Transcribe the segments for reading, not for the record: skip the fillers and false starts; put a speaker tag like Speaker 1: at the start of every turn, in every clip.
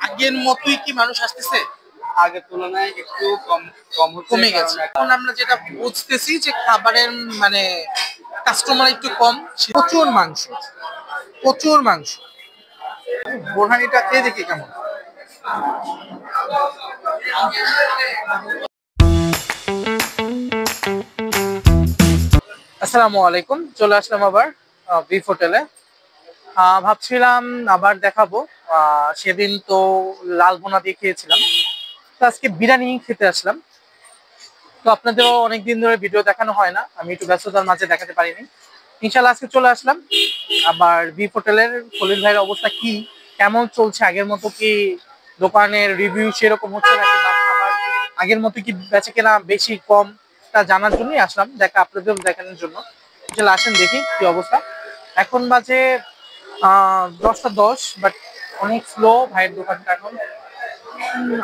Speaker 1: আগের মতোই কি মানুষ আসতেছে?
Speaker 2: আগের তুলনায় একটু কম কম হচ্ছে,
Speaker 1: কমে গেছে। এখন আমরা যেটা বুঝতেছি যে খাবারের মানে কাস্টমার একটু কম। প্রচুর মাংস, প্রচুর মাংস। বোরহানিটা খেয়ে দেখি কেমন। আসসালামু আলাইকুম, চলে আসলাম আবার বিফ হোটেলে। ভাবছিলাম আবার দেখাবো, সেদিন তো লাল ভুনা দিয়ে খেয়েছিলাম, তো আজকে বিরিয়ানি খেতে আসলাম। তো আপনাদেরও অনেকদিন ধরে ভিডিও দেখানো হয় না, আমি একটু ব্যস্ততার মাঝে দেখাতে পারিনি। ইনশাল্লাহ আজকে চলে আসলাম আবার বিফ হোটেলের। খলিল ভাইয়ের অবস্থা কি, কেমন চলছে, আগের মতো কি দোকানের রিভিউ সেরকম হচ্ছে নাকি, বা খাবার আগের মতো কি বেচে কেনা বেশি কম, তা জানার জন্যই আসলাম, আপনাদের দেখানোর জন্য। চলে আসেন দেখি কি অবস্থা। এখন বাজে 10টা 10, বাট অনেক স্লো ভাইয়ের দোকানটা এখন।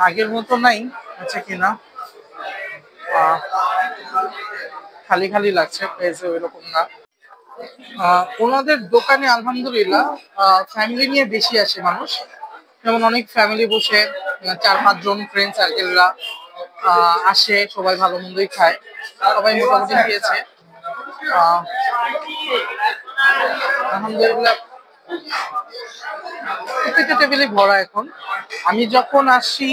Speaker 1: আগের মতো নাই, আছে কিনা খালি খালি লাগছে, পেয়েছে ওইরকম না। ওনাদের দোকানে আলহামদুলিল্লাহ ফ্যামিলি নিয়ে বেশি আসে মানুষ। যেমন অনেক ফ্যামিলি বসে 4-5 জন ফ্রেন্ড সার্কেলরা আসে, সবাই ভালো মন্দই খায়, সবাই মোটামুটি খেয়েছে। আলহামদুলিল্লাহ প্রত্যেকটা টেবিলে ভরা এখন। আমি যখন আসি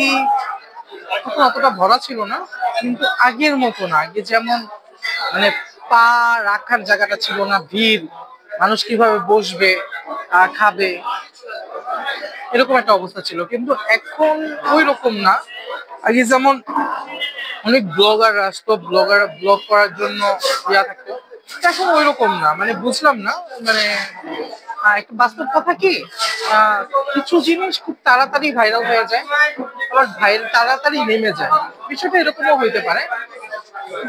Speaker 1: তখন অতটা ভরা ছিল না, কিন্তু আগের মতো না। আগে যেমন মানে পা রাখার জায়গাটা ছিল না, ভিড়, মানুষ কিভাবে বসবে খাবে, এরকম একটা অবস্থা ছিল। কিন্তু এখন ওই রকম না। আগে যেমন অনেক ব্লগার আসতো, ব্লগ করার জন্য থাকতো, এখন ওই রকম না। মানে বুঝলাম না, মানে একটা বাস্তব কথা কি, আহ, কিছু জিনিস খুব তাড়াতাড়ি ভাইরাল হয়ে যায়, আবার তাড়াতাড়ি নেমে যায়। বিষয়টা এরকমও হইতে পারে।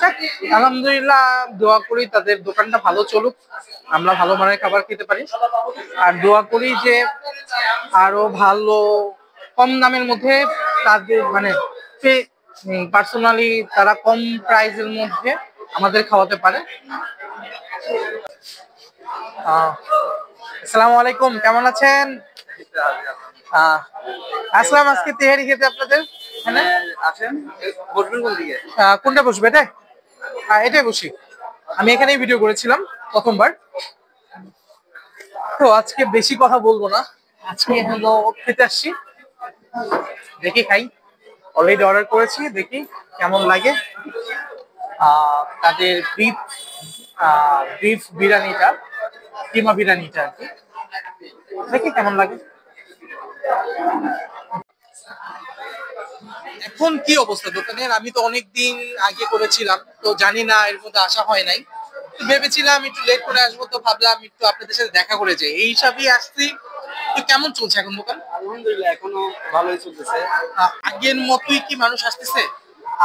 Speaker 1: যাক, আলহামদুলিল্লাহ দোয়া করি তাদের দোকানটা ভালো চলুক, আমরা ভালো মানের খাবার খেতে পারি। আর দোয়া করি যে আরো ভালো কম দামের মধ্যে তাদের মানে পার্সোনালি তারা কম প্রাইসের মধ্যে আমাদের খাওয়াতে পারে। আসসালামু আলাইকুম, কেমন আছেন? আসলাম আজকে তেহারি খেতে আপনাদের এখানে।
Speaker 2: আসেন, বসবেন কোন দিকে?
Speaker 1: কোনটা বসবে এটা? এটাই বসি। আমি এখানেই ভিডিও করেছিলাম প্রথমবার। তো আজকে বেশি কথা বলবো না, আজকে হলো খেতে আসছি, দেখি খাই। অলরেডি অর্ডার করেছি, দেখি কেমন লাগে। তাদের বিফ বিরিয়ানিটা, কিমা বিরিয়ানিটা আর কি, দেখি কেমন লাগে। এখন কি অবস্থা দোকানের? আমি তো অনেকদিন আগে করেছিলাম, তো জানি না, এর মধ্যে আসা হয় নাই। ভেবেছিলাম একটু লেট করে আসবো, তো ভাবলাম একটু আপনাদের সাথে দেখা করে যাই, এই হিসাবেই আসছি। তো কেমন চলছে এখন দোকান?
Speaker 2: আলহামদুলিল্লাহ এখনো ভালোই চলতেছে।
Speaker 1: আগের মতোই কি মানুষ আসতেছে?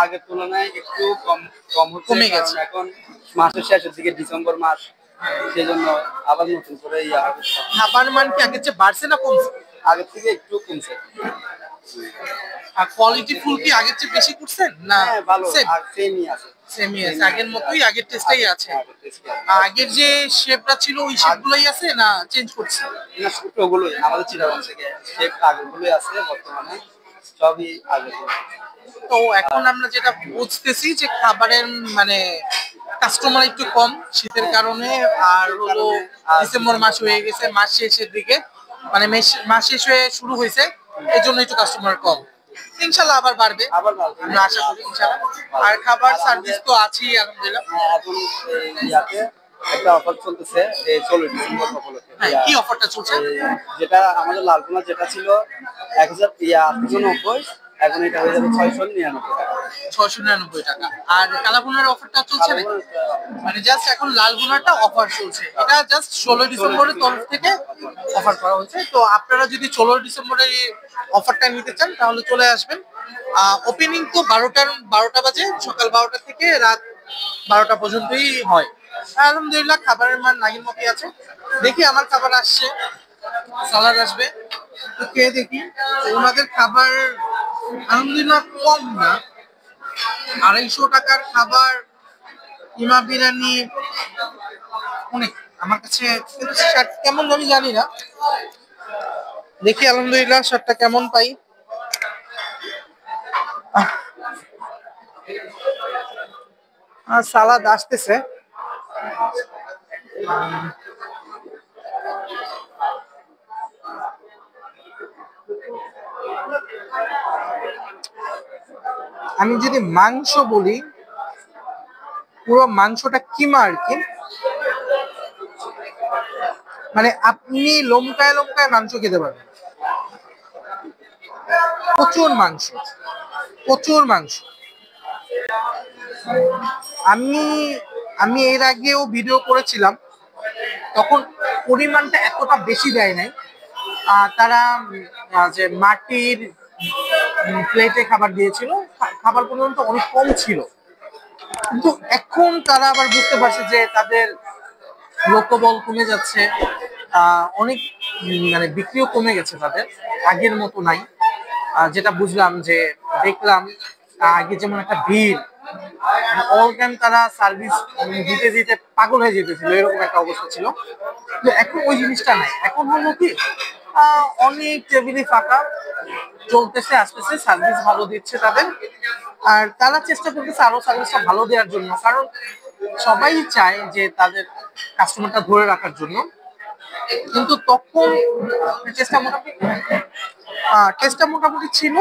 Speaker 2: আগের তুলনায় একটু কম কম হচ্ছে,
Speaker 1: কমে
Speaker 2: কারণ
Speaker 1: গেছে।
Speaker 2: এখন মাসের শেষের দিকে, ডিসেম্বর মাস, সেজন্য আবার নতুন করে হবে।
Speaker 1: খাবার মান কি আগের চেয়ে বাড়ছে না কমছে?
Speaker 2: আগের থেকে একটু কমছে।
Speaker 1: আর কোয়ালিটি ফুল কি আগের চেয়ে বেশি করছেন না?
Speaker 2: হ্যাঁ, ভালো,
Speaker 1: সেম
Speaker 2: আর সেমই আছে।
Speaker 1: সেমই আছে, আগের মতোই, আগের টেস্টটাই আছে।
Speaker 2: হ্যাঁ,
Speaker 1: আগের যে শেপটা ছিল ওই শেপগুলোই আছে না চেঞ্জ করছে?
Speaker 2: না, শুক্রগুলোই আমাদের চিটাগং থেকে শেপ আগেরগুলোই আছে বর্তমানে, সবই আগের।
Speaker 1: তো এখন আমরা যেটা বুঝতেছি যে খাবারের মানে কাস্টমার একটু কম শীতের কারণে। আর হলো ডিসেম্বর মাস হয়ে গেছে, মাস শেষের দিকে, মানে মাস শেষ হয়ে শুরু হয়েছে, এই জন্য একটু কাস্টমার কম। ইনশাল্লাহ আবার বাড়বে,
Speaker 2: আবার ভালো,
Speaker 1: আমরা আশা করি ইনশাল্লাহ। আর খাবার সার্ভিস তো আছেই আলহামদুলিল্লাহ।
Speaker 2: এখন ইয়াতে একটা অফার চলতেছে, এই 16 ডিসেম্বর উপলক্ষে।
Speaker 1: হ্যাঁ, কি অফারটা চলছে?
Speaker 2: যেটা আমাদের লালপোনা যেটা ছিল 1098, এখন এটা হয়ে যাবে 699 টাকা।
Speaker 1: 699 টাকা। আর কালাভুনার অফারটা চলছে না? মানে জাস্ট এখন লাল ভুনাটা অফার চলছে, এটা জাস্ট 16 ডিসেম্বরের তরফ থেকে অফার করা হয়েছে। তো আপনারা যদি 16 ডিসেম্বরের এই অফারটা নিতে চান তাহলে চলে আসবেন। ওপেনিং তো 12টা বাজে, সকাল 12টা থেকে রাত 12টা পর্যন্তই হয়। আলহামদুলিল্লাহ খাবারের মান নাগির মতোই আছে। দেখি আমার খাবার আসছে, সালাদ আসবে, তো খেয়ে দেখি। ওনাদের খাবার আলহামদুলিল্লাহ কম না, 250 টাকার খাবার কিমা বিরিয়ানি অনেক আমার কাছে। কিন্তু স্বাদ কেমন আমি জানি না, দেখি আলহামদুলিল্লাহ স্বাদটা কেমন পাই। সালাদ আসতেছে। আমি যদি মাংস বলি, পুরো মাংসটা কিমা আর কি। মানে আপনি লোমকায় লোমকায় মাংস খেতে পারবেন, প্রচুর মাংস, প্রচুর মাংস। আমি আমি এর আগেও ভিডিও করেছিলাম, তখন পরিমাণটা এতটা বেশি দেয় নাই। তারা যে মাটির প্লেটে খাবার দিয়েছিল, খাবার পরিমাণটা অনেক কম ছিল। কিন্তু এখন তারা আবার বুঝতে পারছে যে তাদের লোকবল কমে যাচ্ছে, অনেক মানে বিক্রিও কমে গেছে তাদের, আগের মতো নাই। যেটা বুঝলাম, যে দেখলাম আগে যেমন একটা ভিড়, অল টাইম তারা সার্ভিস দিতে দিতে পাগল হয়ে যেতেছিল, এরকম একটা অবস্থা ছিল। তো এখন ওই জিনিসটা নাই, এখন হলো কি অনেক টেবিলই ফাঁকা, চলতেছে আসতেছে, সার্ভিস ভালো দিচ্ছে তাদের। আর তারা চেষ্টা করতেছে আরো সার্ভিসটা ভালো দেওয়ার জন্য, কারণ সবাই চায় যে তাদের কাস্টমারটা ধরে রাখার জন্য। কিন্তু তখন চেষ্টা মোটামুটি টেস্টটা মোটামুটি ছিল।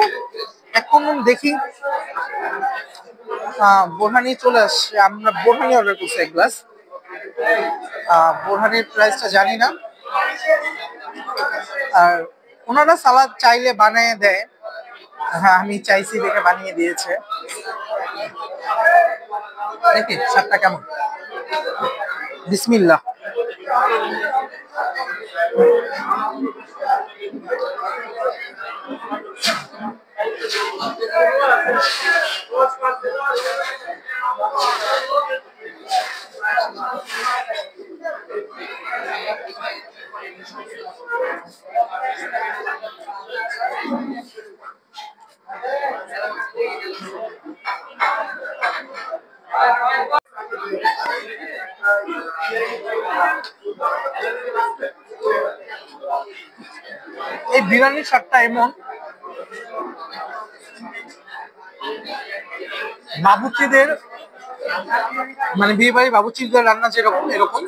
Speaker 1: এখন দেখি বোরহানি চলে আসছে, আমরা বোরহানি অর্ডার করছি এক গ্লাস। বোরহানির প্রাইসটা জানি না। আর ওনারা সালাদ চাইলে বানিয়ে দেয়, হ্যাঁ আমি চাইছি দেখে বানিয়ে দিয়েছে। দেখি স্বাদটা কেমন। বিসমিল্লাহ। এই বিরিয়ানির স্বাদটা এমন, বাবুর্চিদের মানে বিয়ে বাড়ি বাবুর্চিদের রান্না যেরকম, এরকম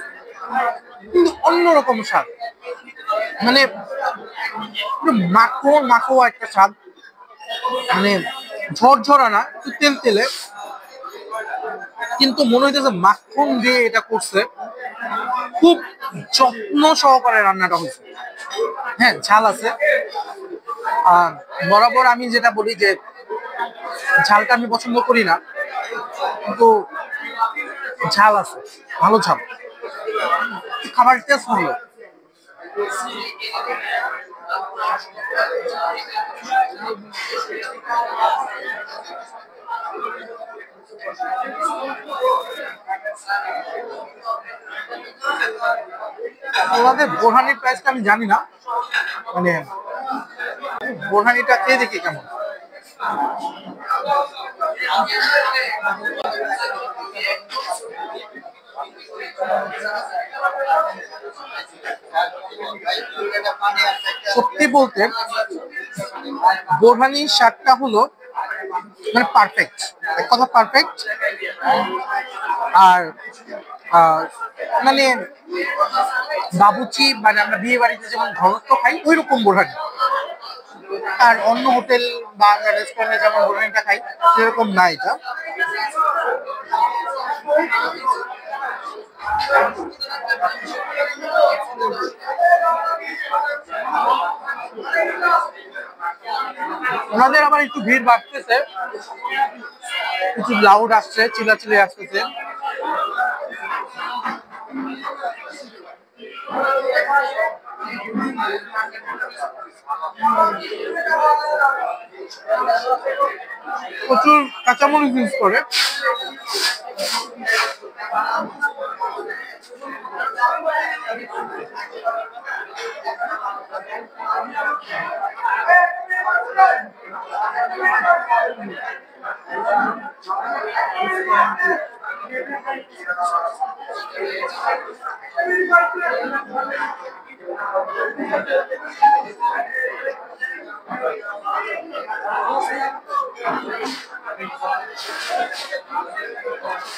Speaker 1: কিন্তু অন্যরকম স্বাদ। মানে মাখন মাখো একটা স্বাদ, মানে ঝরঝরা না, একটু তেল তেলে, কিন্তু মনে হইতেছে মাখন দিয়ে এটা করছে, খুব যত্ন সহকারে রান্নাটা হয়েছে। হ্যাঁ ঝাল আছে, বরাবর আমি যেটা বলি যে ঝালটা আমি পছন্দ করি না, কিন্তু ঝাল আছে, ভালো ঝাল, খাবার টেস্ট ভালো। ওনাদের বোরহানির প্রাইসটা আমি জানি না, মানে বোরহানিটা খেয়ে দেখি কেমন। সত্যি বলতে বোরহানির স্বাদটা হলো মানে পারফেক্ট, এক কথা পারফেক্ট। আর মানে বাবুচি মানে আমরা বিয়ে বাড়িতে যেমন ঘনত্ব খাই ওই রকম বোরহানি, আর অন্য হোটেল বা রেস্টুরেন্টে যেমন বোরহানিটা খাই সেরকম না এটা। ওনাদের আবার একটু ভিড় বাড়তেছে, কিছু লাউড আসছে, চিল্লাচিল্লি আসতেছে। প্রচুর কাঁচামরিচ ইউজ করে।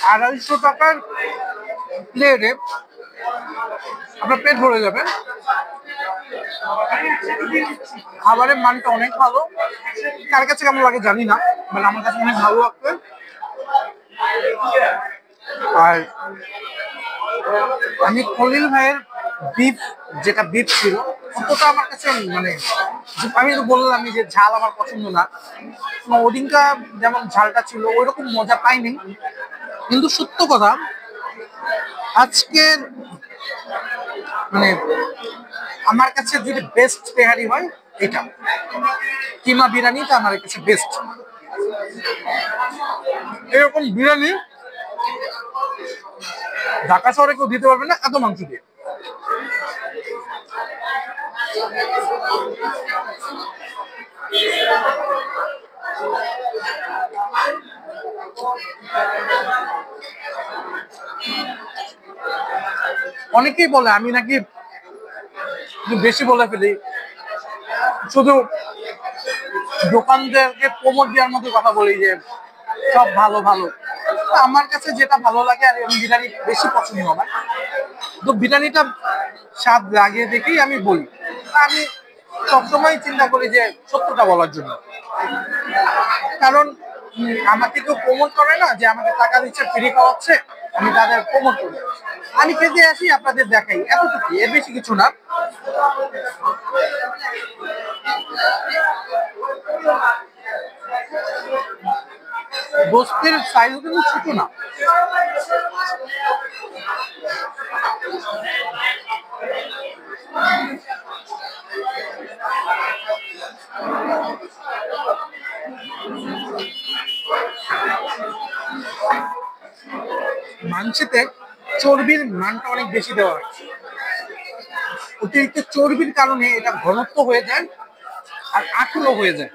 Speaker 1: 250 টাকার প্লেটে আপনার পেট ভরে যাবে। খাবারের মানটা অনেক ভালো, কার কাছে কেমন লাগে জানি না, মানে আমার কাছে অনেক ভালো লাগবে। আর আমি খলিল ভাইয়ের বিফ, যেটা বিফ ছিল অতটা আমার কাছে মানে, আমি তো বললাম যে ঝাল আমার পছন্দ না, ওদিনকা যেমন ঝালটা ছিল ওইরকম মজা পাইনি। কিন্তু সত্য কথা, আজকের মানে আমার কাছে যদি বেস্ট তেহারি হয় এটা, কিমা বিরিয়ানিটা আমার কাছে বেস্ট। এরকম বিরিয়ানি ঢাকা শহরে কেউ দিতে পারবে না এত মাংস দিয়ে। অনেকেই বলে আমি নাকি বেশি বলে ফেলি, শুধু দোকানদারকে প্রমোট দেওয়ার মতো কথা বলি যে সব ভালো ভালো। আমার কাছে যেটা ভালো লাগে আর আমি বিরিয়ানি বেশি পছন্দ আমার, তো বিরিয়ানিটা স্বাদ লাগে দেখেই আমি বলি। আমি সবসময় চিন্তা করি যে সত্যটা বলার জন্য, কারণ আমাকে কেউ প্রমোট করে না যে আমাকে টাকা দিচ্ছে ফ্রি খাওয়াচ্ছে, আমি তাদের প্রমোট করি। আমি খেতে আসি আপনাদের দেখাই, এতটুকু, এর বেশি কিছু না। গোস্তের সাইজ কিন্তু ছোট না। মাংসেতে চর্বির মানটা অনেক বেশি দেওয়া হয়, অতিরিক্ত চর্বির কারণে এটা ঘনত্ব হয়ে যায় আর আঠুলো হয়ে যায়।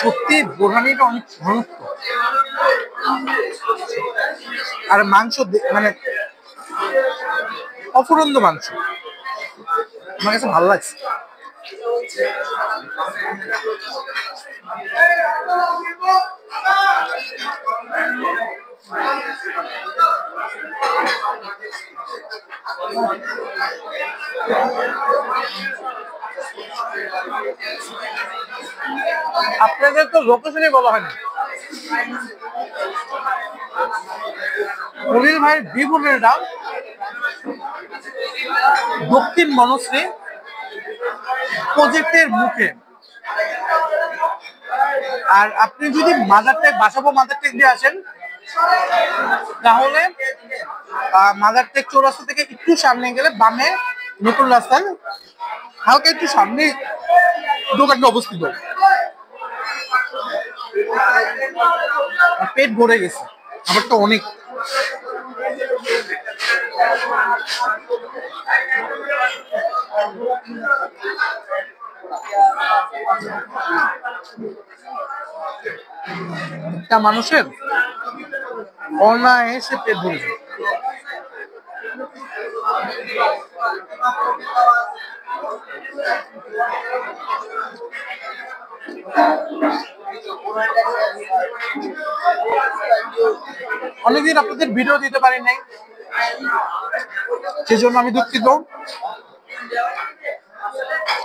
Speaker 1: সত্যি বোরহানিটা অনেক ঘনত্ব, আর মাংস মানে অফুরন্ত মাংস, আমার কাছে ভালো লাগছে। আপনাদের তো লোকেশনই বলা হয়নি। খলিল ভাইয়ের বিপুলের দাম দক্ষিণ বনশ্রী প্রজেক্টের মুখে। আর আপনি যদি মাদারটেক বাসাবো মাদারটেক দিয়ে আসেন, তাহলে মাদারটেক চৌরাস্তা থেকে একটু সামনে গেলে বামে নতুন রাস্তায় হালকা একটু সামনে দোকানটা অবস্থিত। পেট ভরে গেছে, আমার তো অনেক। একটা মানুষের অনায়াসে পেট ভরে যায়। অনেকদিন আপনাদের ভিডিও দিতে পারি নাই, সেজন্য আমি দুঃখিত।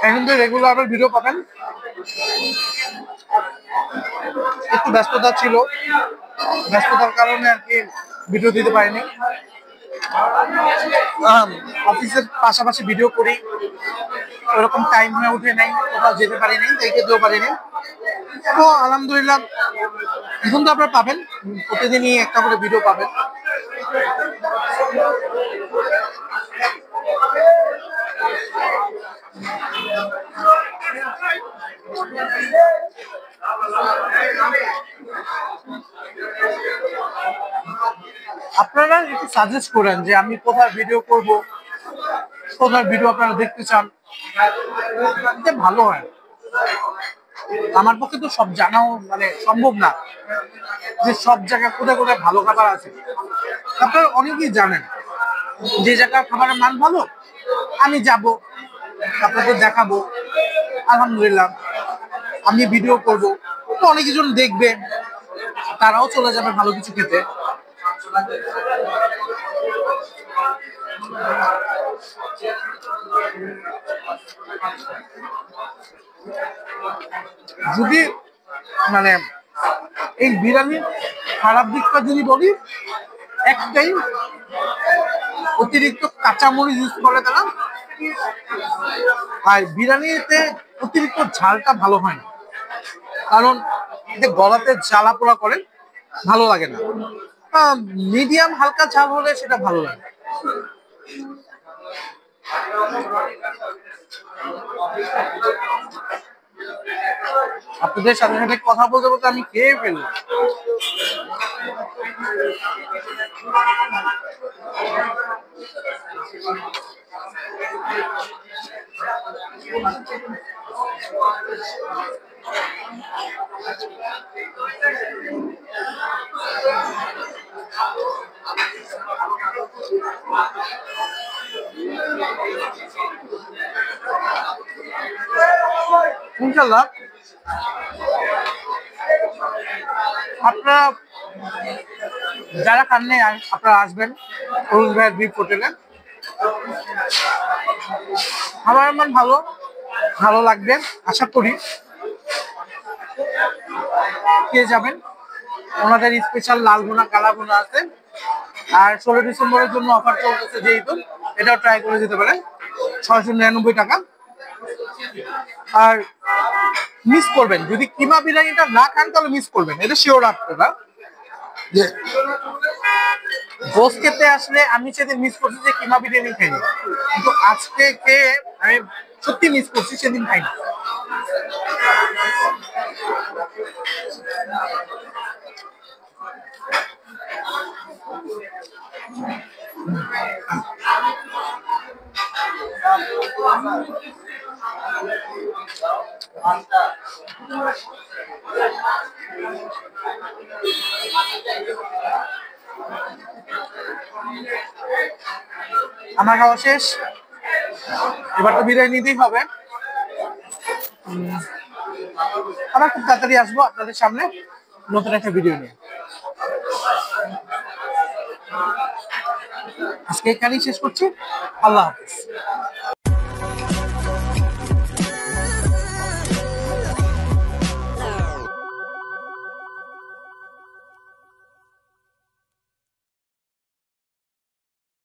Speaker 1: এখন তো রেগুলার আবার ভিডিও পাবেন। একটু ব্যস্ততা ছিল, ব্যস্ততার কারণে আর কি ভিডিও দিতে পারিনি। অফিসের পাশাপাশি ভিডিও করি, ওরকম টাইম হয়ে উঠে নাই, কোথাও যেতে পারি নাই, তাই যেতেও পারিনি। তো আলহামদুলিল্লাহ এখন তো আপনারা পাবেন, প্রতিদিনই একটা করে ভিডিও পাবেন। আপনারা একটু সাজেস্ট করেন যে আমি কোথায় ভিডিও করব, কোথায় ভিডিও আপনারা দেখতে চান, এটা ভালো হয়। আমার পক্ষে তো সব জানাও মানে সম্ভব না যে সব জায়গায় কোথায় কোথায় ভালো খাবার আছে। আপনারা অনেকেই জানেন যে জায়গার খাবারের মান ভালো, আমি যাব, আপনাদের দেখাবো, আলহামদুলিল্লাহ আমি ভিডিও করব, তো অনেকজন দেখবে, তারাও চলে যাবে ভালো কিছু খেতে। যদি মানে এই বিরিয়ানির খারাপ দিকটা যদি বলি, একটাই, অতিরিক্ত কাঁচামরিচ ইউজ করে তারা, আর বিরিয়ানিতে অতিরিক্ত ঝালটা ভালো হয় না, কারণ এতে গলাতে জ্বালা পোড়া করে, ভালো লাগে না। মিডিয়াম হালকা ঝাল হলে সেটা ভালো লাগে। আপনাদের সাথে সাথে কথা বলতে বলতে আমি খেয়ে ফেললাম। ইনশাল্লাহ আপনারা যারা খাননি আপনারা আসবেন অরুণ ভাইয়ের বিফ হোটেলে। আমার মান ভালো, ভালো লাগবে আশা করি, পেয়ে যাবেন। ওনাদের স্পেশাল লাল ভুনা কালা ভুনা আছে, আর 16 ডিসেম্বরের জন্য অফার চলতেছে যেহেতু, এটাও ট্রাই করে যেতে পারেন, 699 টাকা। আর মিস করবেন যদি কিমা বিরিয়ানিটা না খান, তাহলে মিস করবেন, এটা শিওর আপনারা। যে গোস খেতে আসলে আমি সেদিন মিস করছি যে কিমা বিরিয়ানি খাইনি, কিন্তু আজকে খেয়ে আমি সত্যি মিস করছি সেদিন খাইনি। আমার খাওয়া শেষ, এবার তো বিদায় নিতেই হবে। আমরা খুব তাড়াতাড়ি আসবো আপনাদের সামনে নতুন একটা ভিডিও নিয়ে। আজকে এখানেই শেষ করছি, আল্লাহ হাফিজ।